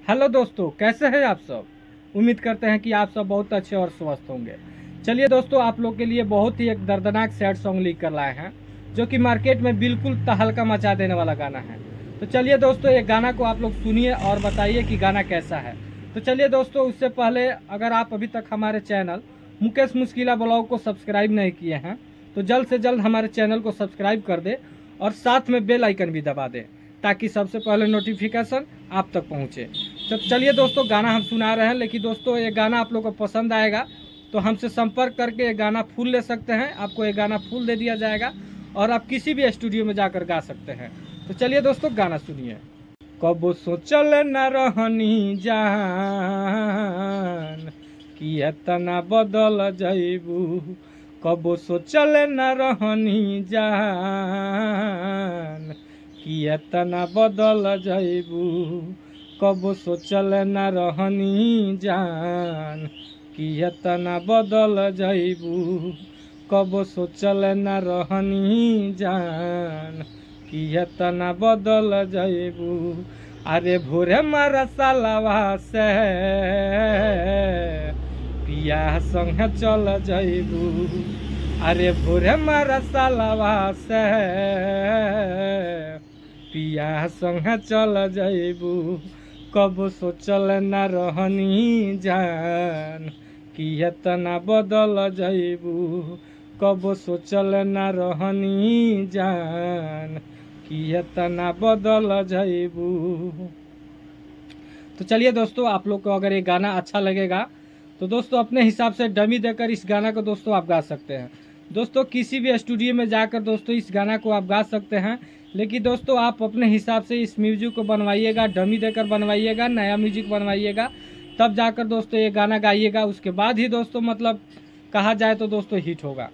Hello दोस्तों, कैसे हैं आप सब। उम्मीद करते हैं कि आप सब बहुत अच्छे और स्वस्थ होंगे। चलिए दोस्तों, आप लोग के लिए बहुत ही एक दर्दनाक सैड सॉन्ग लेकर कर लाए हैं, जो कि मार्केट में बिल्कुल तहलका मचा देने वाला गाना है। तो चलिए दोस्तों, ये गाना को आप लोग सुनिए और बताइए कि गाना कैसा है। तो चलिए दोस्तों, उससे पहले अगर आप अभी तक हमारे चैनल मुकेश मुश्किला ब्लॉग को सब्सक्राइब नहीं किए हैं तो जल्द से जल्द हमारे चैनल को सब्सक्राइब कर दे और साथ में बेल आइकन भी दबा दें, ताकि सबसे पहले नोटिफिकेशन आप तक पहुंचे। तो चलिए दोस्तों, गाना हम सुना रहे हैं, लेकिन दोस्तों ये गाना आप लोगों को पसंद आएगा तो हमसे संपर्क करके ये गाना फुल ले सकते हैं। आपको ये गाना फुल दे दिया जाएगा और आप किसी भी स्टूडियो में जाकर गा सकते हैं। तो चलिए दोस्तों, गाना सुनिए। कबो सोचल न रहनी जान कि एतना बदल जइबू, कबो सोचल न रहनी जान कि एतना बदल जइबू, कबो सोचल न रहनी जान कि एतना बदल जइबू, कबो सोचल न रहनी जान कि एतना बदल जइबू। अरे भोरे मारा सालवा से पिया संग चल जइबू, अरे भोरे मारा सालवा से पिया संग चल जइबू, कब सोचल न रहनी जान कि एतना बदल जइबू, कब सोचल न रहनी जान कि एतना बदल जइबू। तो चलिए दोस्तों, आप लोग को अगर ये गाना अच्छा लगेगा तो दोस्तों अपने हिसाब से डमी देकर इस गाना को दोस्तों आप गा सकते हैं। दोस्तों किसी भी स्टूडियो में जाकर दोस्तों इस गाना को आप गा सकते हैं, लेकिन दोस्तों आप अपने हिसाब से इस म्यूजिक को बनवाइएगा, डमी देकर बनवाइएगा, नया म्यूजिक बनवाइएगा, तब जाकर दोस्तों ये गाना गाइएगा। उसके बाद ही दोस्तों मतलब कहा जाए तो दोस्तों हिट होगा।